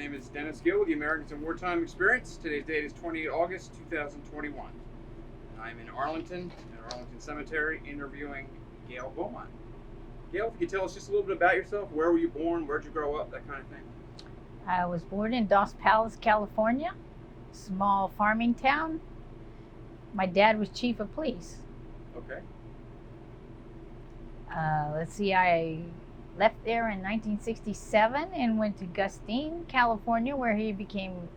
name is Dennis Gill with the Americans in Wartime Experience. Today's date is 28 August 2021. I'm in Arlington, at Arlington Cemetery, interviewing Gail Belmont. Gail, if you could tell us just a little bit about yourself. Where were you born? Where'd you grow up? That kind of thing. I was born in Dos Palace, California, small farming town. My dad was chief of police. Okay. Let's see, I left there in 1967 and went to Gustine, California, where he became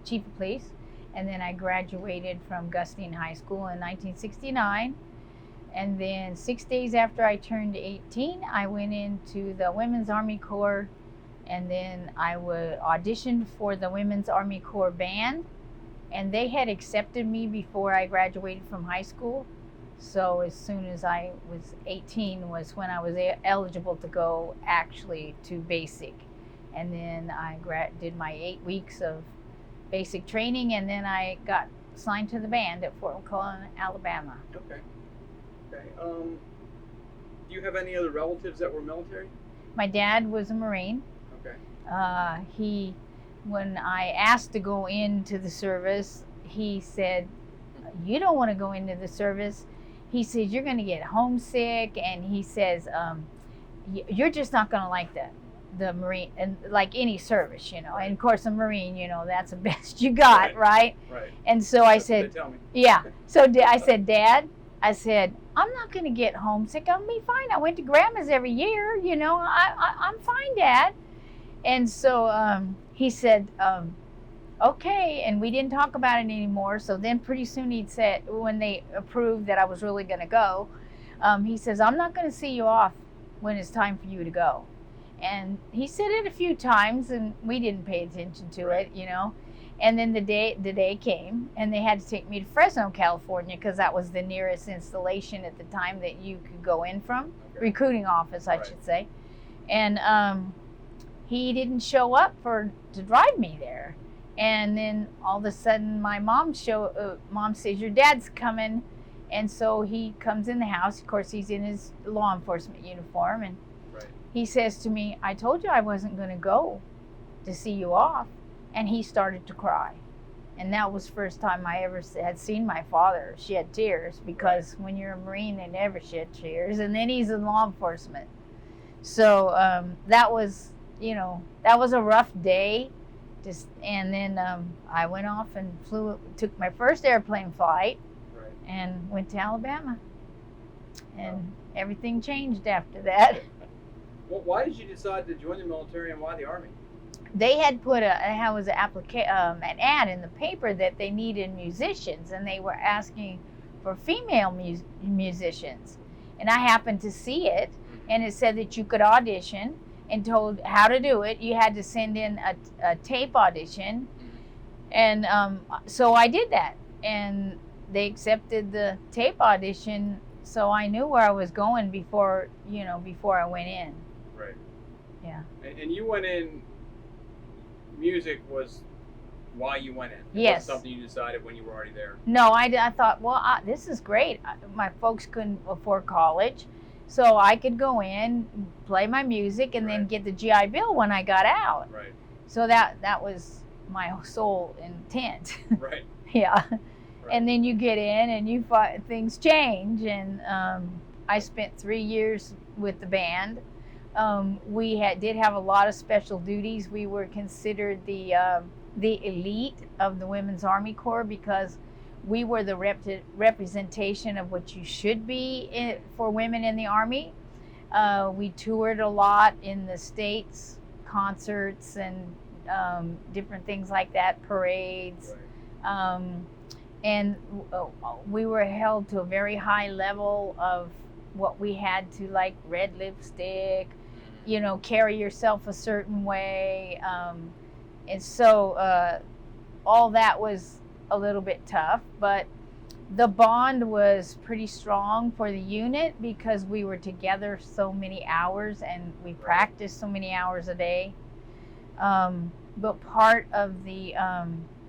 chief of police. And then I graduated from Gustine High School in 1969. And then 6 days after I turned 18, I went into the Women's Army Corps. And then I auditioned for the Women's Army Corps band. And they had accepted me before I graduated from high school. So as soon as I was 18 was when I was eligible to go actually to basic. And then I did my 8 weeks of basic training, and then I got assigned to the band at Fort McClellan, Alabama. Okay. Do you have any other relatives that were military? My dad was a Marine. Okay. When I asked to go into the service, he said, "You don't want to go into the service." He says, "You're going to get homesick," and he says, "You're just not going to like the Marine, and like any service, you know." Right. And of course, a Marine, you know, that's the best you got, right? Right. And so I That's what said, they tell me. "Yeah." So I said, "Dad," I said, "I'm not going to get homesick. I'll be fine. I went to Grandma's every year, you know. I'm fine, Dad." And so he said, "Okay," and we didn't talk about it anymore. So then pretty soon he'd said, when they approved that I was really going to go, he says, "I'm not going to see you off when it's time for you to go." And he said it a few times, and we didn't pay attention to it, you know. And then the day came, and they had to take me to Fresno, California, because that was the nearest installation at the time that you could go in from, recruiting office, I should say. And he didn't show up to drive me there. And then all of a sudden, my mom says, "Your dad's coming." And so he comes in the house. Of course, he's in his law enforcement uniform. And he says to me, "I told you I wasn't going to go to see you off." And he started to cry. And that was the first time I ever had seen my father shed tears, because when you're a Marine, they never shed tears. And then he's in law enforcement. So that was a rough day. And then I went off and took my first airplane flight, and went to Alabama, and everything changed after that. Well, why did you decide to join the military, and why the Army? They had put an ad in the paper that they needed musicians, and they were asking for female musicians. And I happened to see it, and it said that you could audition, and told how to do it. You had to send in a tape audition. And so I did that. And they accepted the tape audition, so I knew where I was going before I went in. Right. Yeah. And you went in, music was why you went in? It Yes. wasn't something you decided when you were already there? No, I thought, well, this is great. My folks couldn't afford college, so I could go in, play my music, and then get the GI Bill when I got out. Right. So that was my sole intent. Right. Yeah. Right. And then you get in, and you find things change. And I spent 3 years with the band. We did have a lot of special duties. We were considered the elite of the Women's Army Corps, because we were the representation of what you should be for women in the Army. We toured a lot in the States, concerts and different things like that, parades. And we were held to a very high level of what we had to, like red lipstick, carry yourself a certain way. And so all that was a little bit tough, but the bond was pretty strong for the unit, because we were together so many hours, and we practiced so many hours a day. But part of the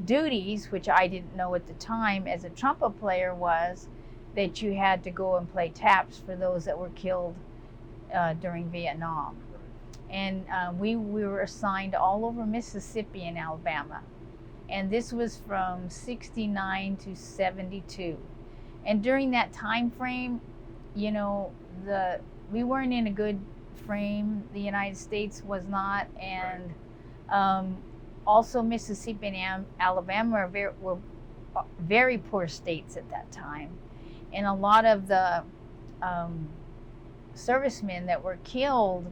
duties, which I didn't know at the time as a trumpet player, was that you had to go and play taps for those that were killed during Vietnam. And we were assigned all over Mississippi and Alabama. And this was from 69 to 72. And during that time frame, you know, we weren't in a good frame. The United States was not. And also Mississippi and Alabama were very poor states at that time. And a lot of the servicemen that were killed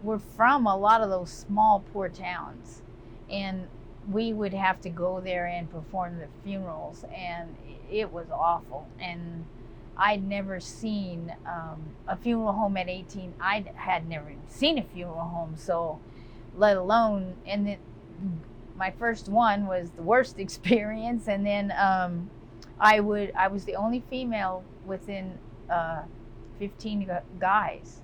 were from a lot of those small poor towns. And we would have to go there and perform the funerals, and it was awful. And I'd never seen a funeral home at 18. I had never seen a funeral home, so let alone, and my first one was the worst experience. And then I was the only female within 15 guys,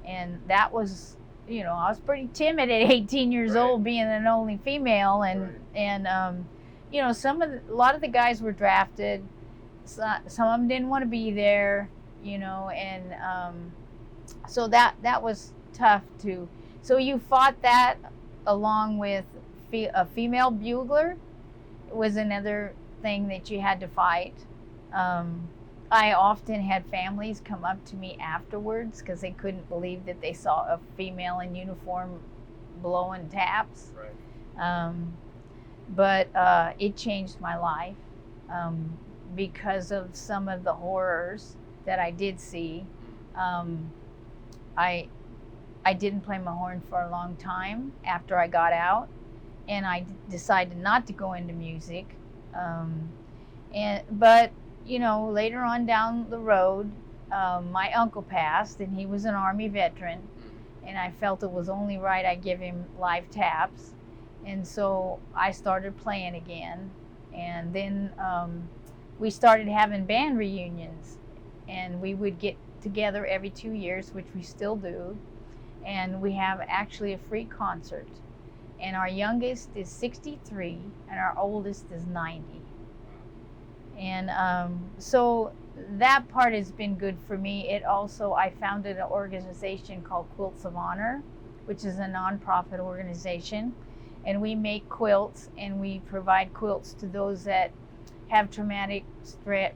and that was, you know, I was pretty timid at 18 years old, being an only female. And you know, a lot of the guys were drafted. Some of them didn't want to be there, you know, and so that was tough too. So you fought that along with a female bugler was another thing that you had to fight. I often had families come up to me afterwards because they couldn't believe that they saw a female in uniform blowing taps. But it changed my life because of some of the horrors that I did see. I didn't play my horn for a long time after I got out, and I decided not to go into music. But you know, later on down the road, my uncle passed, and he was an Army veteran, and I felt it was only right I give him live taps. And so I started playing again. And then we started having band reunions, and we would get together every 2 years, which we still do. And we have actually a free concert. And our youngest is 63, and our oldest is 90. And so that part has been good for me. It also, I founded an organization called Quilts of Honor, which is a nonprofit organization. And we make quilts, and we provide quilts to those that have traumatic stress,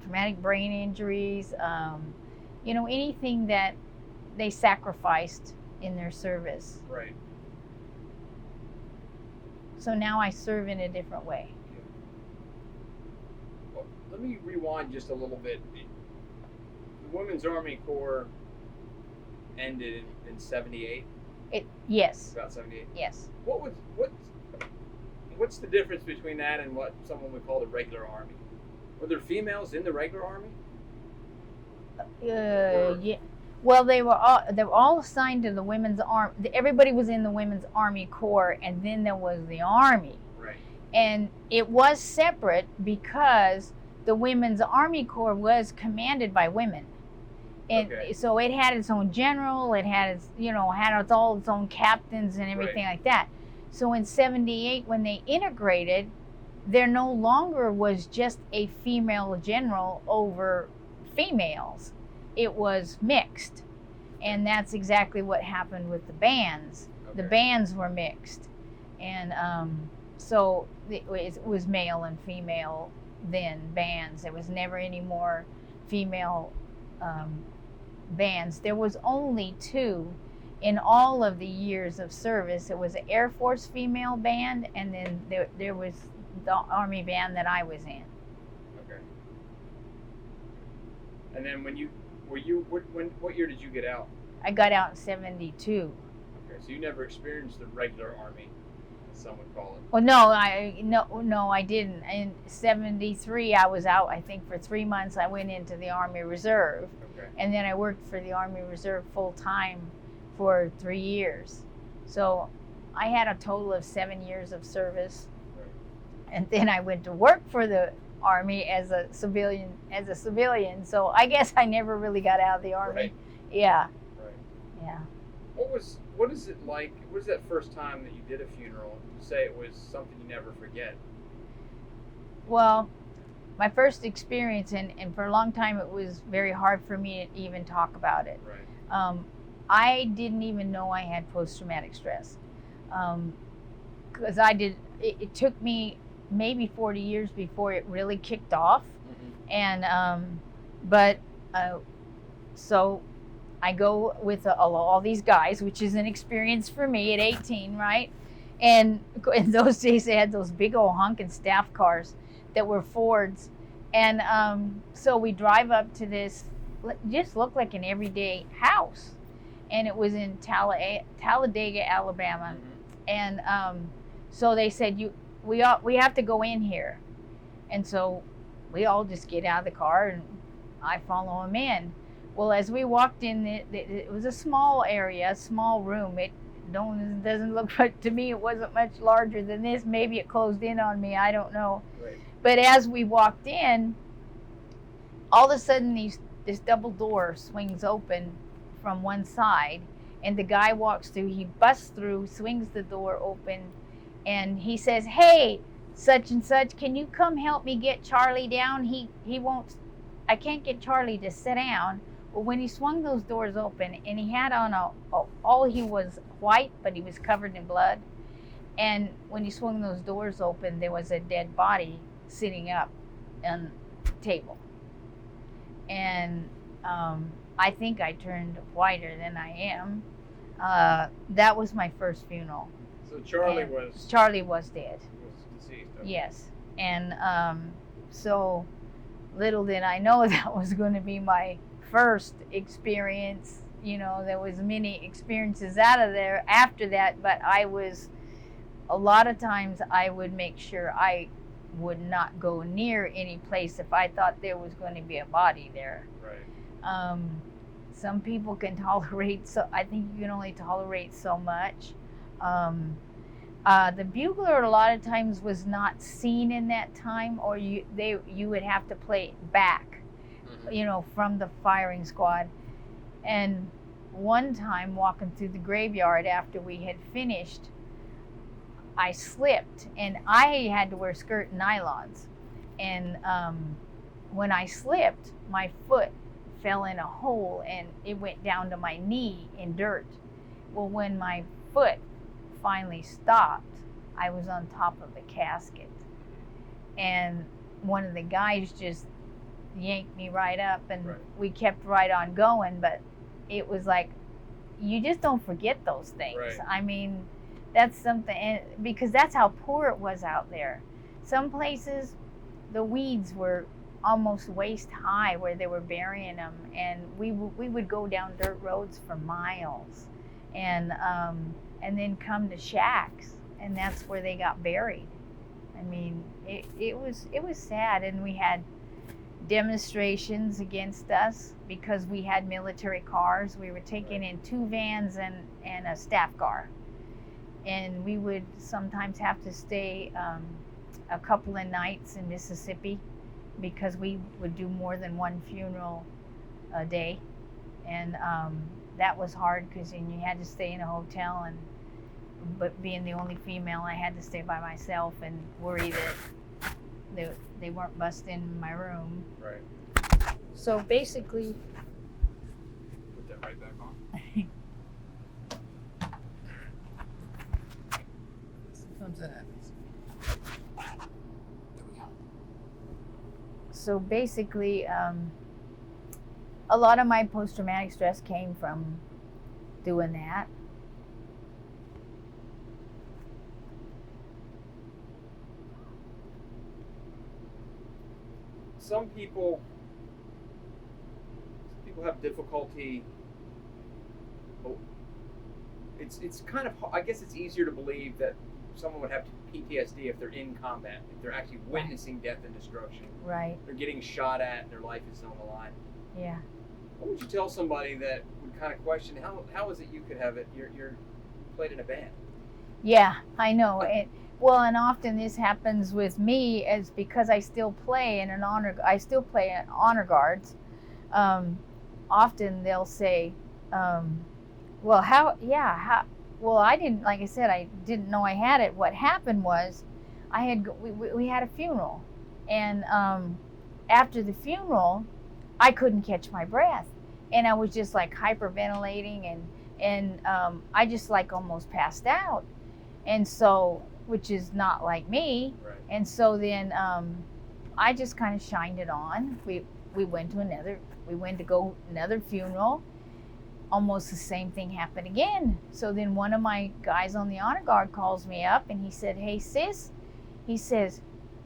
traumatic brain injuries, anything that they sacrificed in their service. Right. So now I serve in a different way. Well, let me rewind just a little bit. The Women's Army Corps ended in 78. Yes. About 78. Yes. What's the difference between that and what someone would call the regular army? Were there females in the regular army? Yeah. Well, they were all assigned to the women's army. Everybody was in the Women's Army Corps, and then there was the Army. Right. And it was separate because the Women's Army Corps was commanded by women. And so it had its own general, it had all its own captains and everything like that. So in 78, when they integrated, there no longer was just a female general over females. It was mixed. And that's exactly what happened with the bands. The bands were mixed. And so it was male and female then, bands. There was never any more female bands. There was only 2 in all of the years of service. It was an Air Force female band, and then there was the Army band that I was in. Okay. And then what year did you get out? I got out in 72. Okay, so you never experienced the regular Army, as some would call it. Well, no, I didn't. In 73, I was out, I think, for 3 months. I went into the Army Reserve. Okay. And then I worked for the Army Reserve full time for 3 years. So I had a total of 7 years of service. Right. And then I went to work for the Army as a civilian. So I guess I never really got out of the Army. Right. Yeah. Right. Yeah. What is it like? What is that first time that you did a funeral? You say it was something you never forget. Well, my first experience, and for a long time it was very hard for me to even talk about it. Right. I didn't even know I had post-traumatic stress. Because it took me maybe 40 years before it really kicked off. And, so I go with all these guys, which is an experience for me at 18, right? And in those days, they had those big old honking staff cars that were Fords. And so we drive up to this, just looked like an everyday house. And it was in Talladega, Alabama. And so they said, we have to go in here. And so we all just get out of the car and I follow them in. Well, as we walked in, it was a small area, a small room. It doesn't look like, to me, it wasn't much larger than this. Maybe it closed in on me, I don't know. Right. But as we walked in, all of a sudden this double door swings open from one side, and the guy walks through, he busts through, swings the door open, and he says, "Hey, such and such, can you come help me get Charlie down? He won't, I can't get Charlie to sit down." Well, when he swung those doors open, and he had on all he was white, but he was covered in blood. And when he swung those doors open, there was a dead body sitting up on the table. And I think I turned whiter than I am. That was my first funeral. So Charlie was dead. Was deceased. Okay. Yes. And so little did I know that was going to be my first experience. You know, there was many experiences out of there after that, but a lot of times I would make sure I would not go near any place if I thought there was going to be a body there. Right. Some people can tolerate, so I think you can only tolerate so much. The bugler a lot of times was not seen in that time, or you would have to play it back, you know, from the firing squad. And one time walking through the graveyard after we had finished, I slipped, and I had to wear skirt and nylons. And when I slipped, my foot fell in a hole and it went down to my knee in dirt. Well, when my foot finally stopped, I was on top of the casket. And one of the guys just yanked me right up, and we kept right on going. But it was like, you just don't forget those things. Right. I mean, that's something, because that's how poor it was out there. Some places, the weeds were almost waist high where they were burying them, and we would go down dirt roads for miles, and then come to shacks, and that's where they got buried. I mean, it was sad, and we had demonstrations against us because we had military cars. We were taken in 2 vans and a staff car, and we would sometimes have to stay a couple of nights in Mississippi because we would do more than one funeral a day. And that was hard because then you had to stay in a hotel, but being the only female, I had to stay by myself and worry that they weren't busting my room. Right. So basically, Put that right back on. Sometimes that happens. There we go. So basically, a lot of my post-traumatic stress came from doing that. Some people have difficulty. It's kind of, I guess it's easier to believe that someone would have PTSD if they're in combat, if they're actually witnessing death and destruction. Right. They're getting shot at, and their life is on the line. Yeah. What would you tell somebody that would kind of question how is it you could have it? You're played in a band. Yeah, I know. Well, and often this happens with me is because I still play in honor guards. Often they'll say, well, I didn't, like I said, I didn't know I had it. What happened was we had a funeral, and after the funeral, I couldn't catch my breath. and I was just like hyperventilating, and I just like almost passed out, and so, which is not like me. Right. And so then I just kind of shined it on. We went to go another funeral. Almost the same thing happened again. So then one of my guys on the honor guard calls me up and he said, "Hey sis," he says,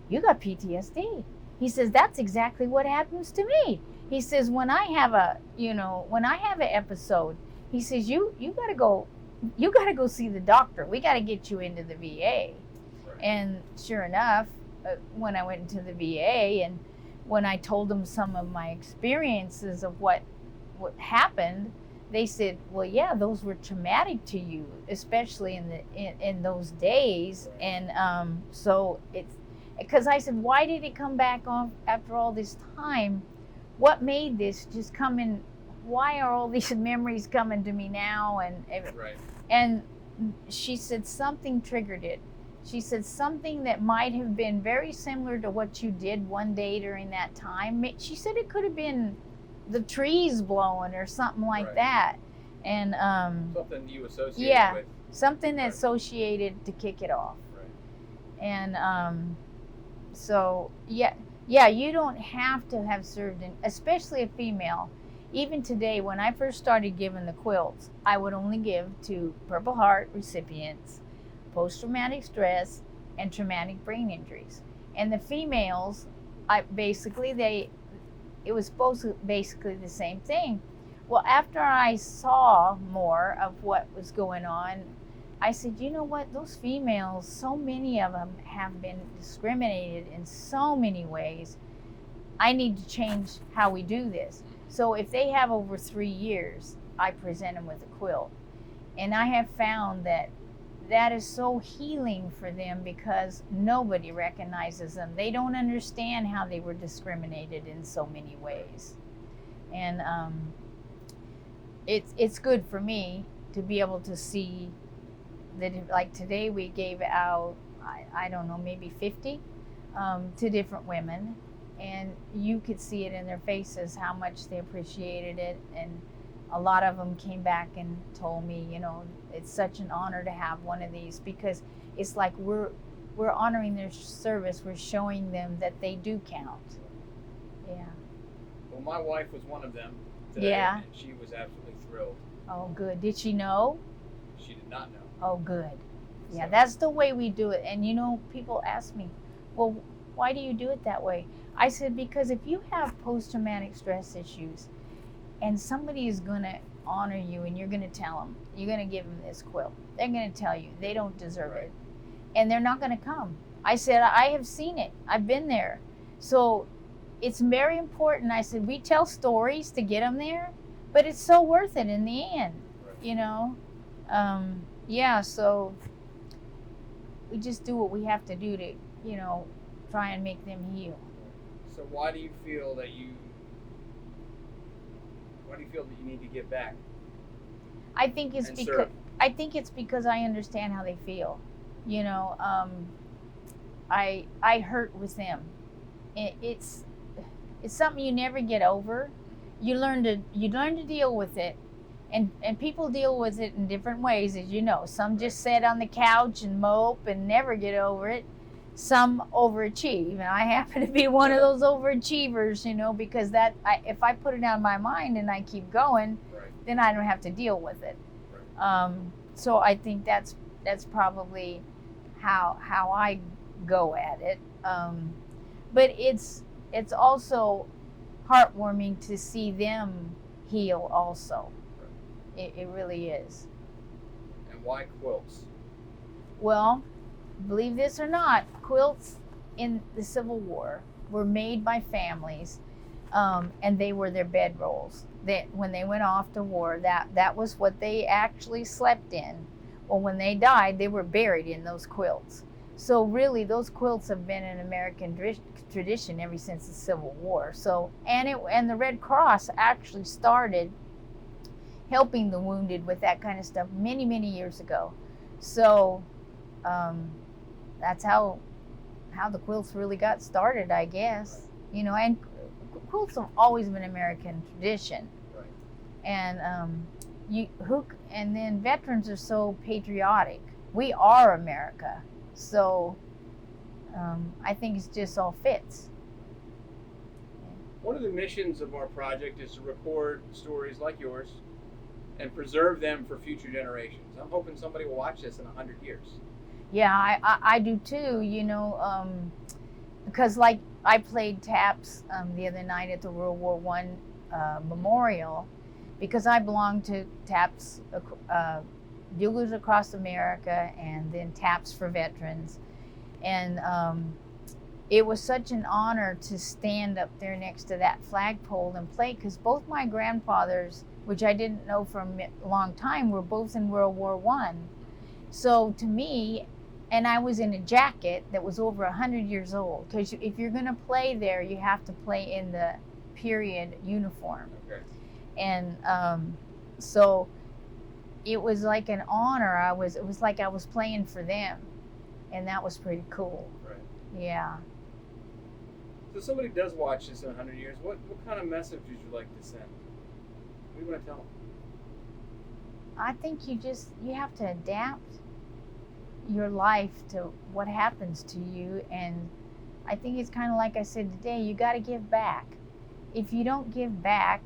"you got PTSD." He says, "That's exactly what happens to me." He says, when I have an episode, he says, you gotta go see the doctor. We gotta get you into the VA. Right. And sure enough, when I went into the VA and when I told them some of my experiences of what happened, they said, "Well, yeah, those were traumatic to you, especially in those days." And so it's because I said, "Why did it come back on after all this time? What made this just come in? Why are all these memories coming to me now?" Right. And she said something triggered it. She said something that might have been very similar to what you did one day during that time. She said it could have been the trees blowing or something like Right. that. And something you associate yeah, with. something Right. associated to kick it off. Right. And so yeah, you don't have to have served in, especially a female. Even today, when I first started giving the quilts, I would only give to Purple Heart recipients, post-traumatic stress, and traumatic brain injuries. And the females, it was supposed to basically the same thing. Well, after I saw more of what was going on, I said, you know what, those females, so many of them have been discriminated in so many ways. I need to change how we do this. So if they have over 3 years, I present them with a quilt. And I have found that is so healing for them because nobody recognizes them. They don't understand how they were discriminated in so many ways. And it's good for me to be able to see that, like today we gave out, I don't know, maybe 50 to different women. And you could see it in their faces how much they appreciated it. And a lot of them came back and told me, it's such an honor to have one of these, because it's like we're honoring their service. We're showing them that they do count. Yeah. Well, my wife was one of them today, Yeah. and she was absolutely thrilled. Oh, good. Did she know? She did not know. Oh, good. Yeah, So- that's the way we do it. And people ask me, well, why do you do it that way? I said, because if you have post-traumatic stress issues and somebody is going to honor you and you're going to tell them, you're going to give them this quilt, they're going to tell you they don't deserve Right. it. And they're not going to come. I said, I have seen it. I've been there. So it's very important. I said, we tell stories to get them there, but it's so worth it in the end, Right. Yeah, so we just do what we have to do to, try and make them heal. So why do you feel that you need to give back? I think it's And because serve. I understand how they feel. I hurt with them. It's something you never get over. You learn to deal with it, and people deal with it in different ways, as you know. Some just sit on the couch and mope and never get over it. Some overachieve, and I happen to be one of those overachievers, because if I put it on my mind and I keep going, Right. then I don't have to deal with it. Right. So I think that's probably how I go at it. But it's also heartwarming to see them heal also. It really is. And why quilts? Well, believe this or not, quilts in the Civil War were made by families, and they were their bedrolls. When they went off to war, that was what they actually slept in. Well, when they died, they were buried in those quilts. So really, those quilts have been an American tradition ever since the Civil War. So, and the Red Cross actually started helping the wounded with that kind of stuff many, many years ago. So that's how the quilts really got started, I guess. And quilts have always been American tradition. Right. And and then veterans are so patriotic. We are America, so I think it's just all fits. One of the missions of our project is to record stories like yours and preserve them for future generations. I'm hoping somebody will watch this in 100 years. Yeah, I do too, because like I played taps the other night at the World War One memorial, because I belong to taps, Buglers Across America, and then Taps for Veterans. And it was such an honor to stand up there next to that flagpole and play, because both my grandfathers, which I didn't know for a long time, were both in World War One. So to me, and I was in a jacket that was over 100 years old, because if you're going to play there, you have to play in the period uniform. Okay. And so it was like an honor. It was like I was playing for them, and that was pretty cool. Right. Yeah. So if somebody does watch this in 100 years, what kind of message would you like to send? What do you want to tell them? I think you have to adapt your life to what happens to you. And I think it's kind of like I said today, you got to give back. If you don't give back,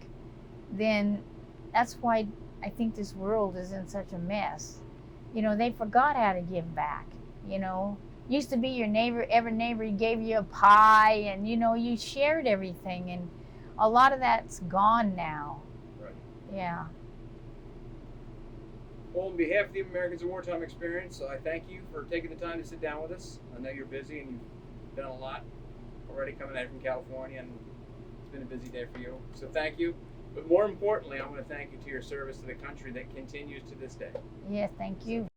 then that's why I think this world is in such a mess. They forgot how to give back. Used to be your neighbor, every neighbor gave you a pie, and you shared everything, and a lot of that's gone now. Right. Yeah. Well, on behalf of the Americans in Wartime Experience, I thank you for taking the time to sit down with us. I know you're busy and you've done a lot already coming out from California, and it's been a busy day for you. So thank you. But more importantly, I want to thank you to your service to the country that continues to this day. Yes, thank you.